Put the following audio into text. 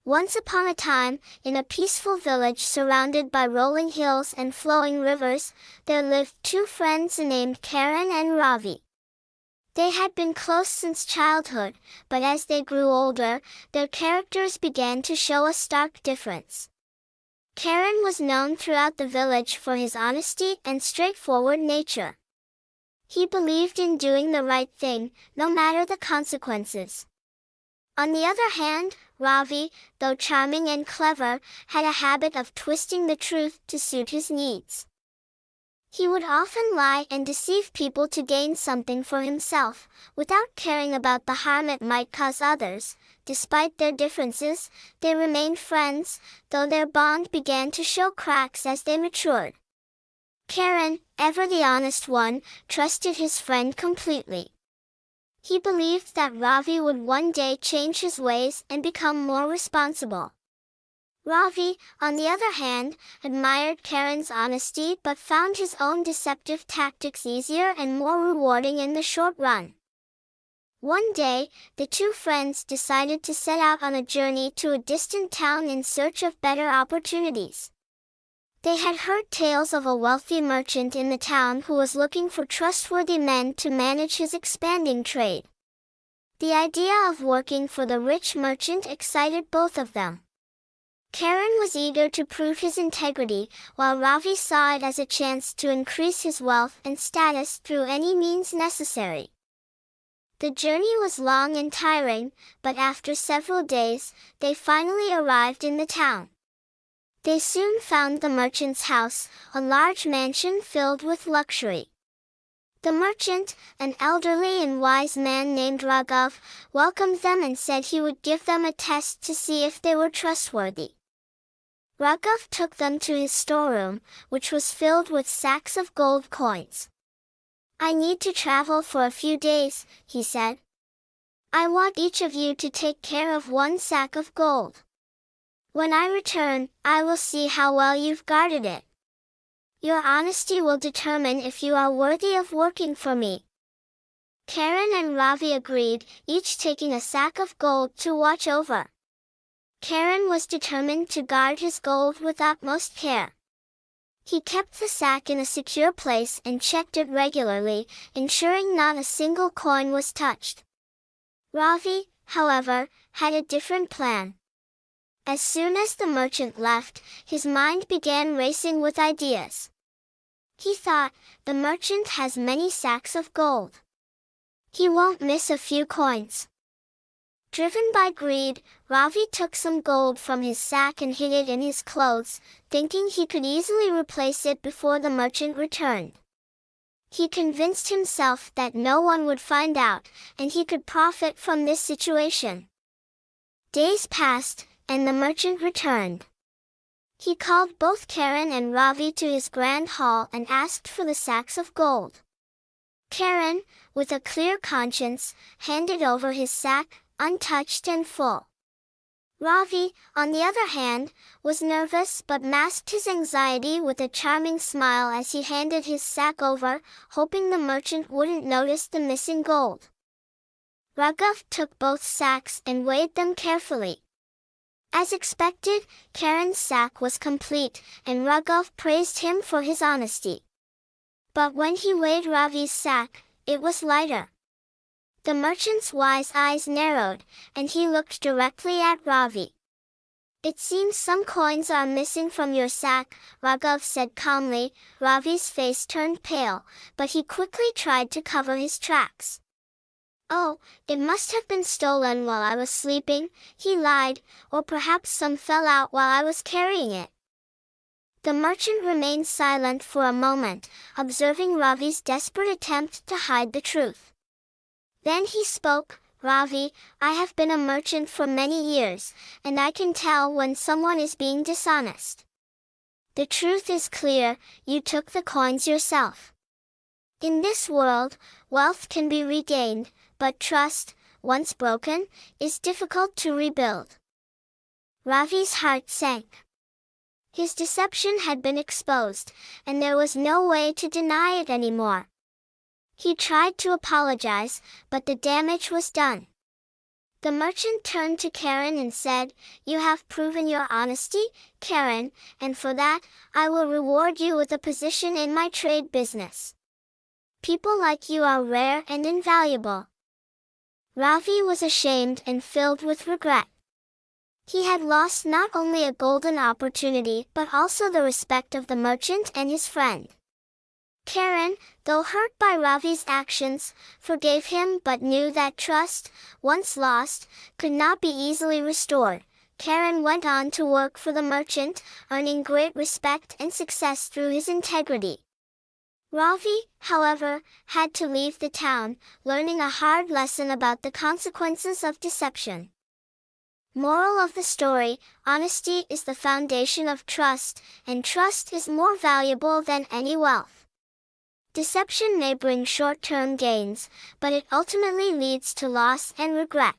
Once upon a time, in a peaceful village surrounded by rolling hills and flowing rivers, there lived two friends named Karen and Ravi. They had been close since childhood, but as they grew older, their characters began to show a stark difference. Karen was known throughout the village for his honesty and straightforward nature. He believed in doing the right thing, no matter the consequences. On the other hand, Ravi, though charming and clever, had a habit of twisting the truth to suit his needs. He would often lie and deceive people to gain something for himself, without caring about the harm it might cause others. Despite their differences, they remained friends, though their bond began to show cracks as they matured. Karen, ever the honest one, trusted his friend completely. He believed that Ravi would one day change his ways and become more responsible. Ravi, on the other hand, admired Karen's honesty but found his own deceptive tactics easier and more rewarding in the short run. One day, the two friends decided to set out on a journey to a distant town in search of better opportunities. They had heard tales of a wealthy merchant in the town who was looking for trustworthy men to manage his expanding trade. The idea of working for the rich merchant excited both of them. Karen was eager to prove his integrity, while Ravi saw it as a chance to increase his wealth and status through any means necessary. The journey was long and tiring, but after several days, they finally arrived in the town. They soon found the merchant's house, a large mansion filled with luxury. The merchant, an elderly and wise man named Raghav, welcomed them and said he would give them a test to see if they were trustworthy. Raghav took them to his storeroom, which was filled with sacks of gold coins. "I need to travel for a few days," he said. "I want each of you to take care of one sack of gold. When I return, I will see how well you've guarded it. Your honesty will determine if you are worthy of working for me." Karen and Ravi agreed, each taking a sack of gold to watch over. Karen was determined to guard his gold with utmost care. He kept the sack in a secure place and checked it regularly, ensuring not a single coin was touched. Ravi, however, had a different plan. As soon as the merchant left, his mind began racing with ideas. He thought, the merchant has many sacks of gold. He won't miss a few coins. Driven by greed, Ravi took some gold from his sack and hid it in his clothes, thinking he could easily replace it before the merchant returned. He convinced himself that no one would find out, and he could profit from this situation. Days passed, and the merchant returned. He called both Karen and Ravi to his grand hall and asked for the sacks of gold. Karen, with a clear conscience, handed over his sack, untouched and full. Ravi, on the other hand, was nervous but masked his anxiety with a charming smile as he handed his sack over, hoping the merchant wouldn't notice the missing gold. Raghav took both sacks and weighed them carefully. As expected, Karen's sack was complete, and Raghav praised him for his honesty. But when he weighed Ravi's sack, it was lighter. The merchant's wise eyes narrowed, and he looked directly at Ravi. "It seems some coins are missing from your sack," Raghav said calmly. Ravi's face turned pale, but he quickly tried to cover his tracks. "Oh, it must have been stolen while I was sleeping," he lied, "or perhaps some fell out while I was carrying it." The merchant remained silent for a moment, observing Ravi's desperate attempt to hide the truth. Then he spoke, "Ravi, I have been a merchant for many years, and I can tell when someone is being dishonest. The truth is clear, you took the coins yourself. In this world, wealth can be regained, but trust, once broken, is difficult to rebuild." Ravi's heart sank. His deception had been exposed, and there was no way to deny it anymore. He tried to apologize, but the damage was done. The merchant turned to Karen and said, "You have proven your honesty, Karen, and for that, I will reward you with a position in my trade business. People like you are rare and invaluable." Ravi was ashamed and filled with regret. He had lost not only a golden opportunity but also the respect of the merchant and his friend. Karen, though hurt by Ravi's actions, forgave him but knew that trust, once lost, could not be easily restored. Karen went on to work for the merchant, earning great respect and success through his integrity. Ravi, however, had to leave the town, learning a hard lesson about the consequences of deception. Moral of the story: honesty is the foundation of trust, and trust is more valuable than any wealth. Deception may bring short-term gains, but it ultimately leads to loss and regret.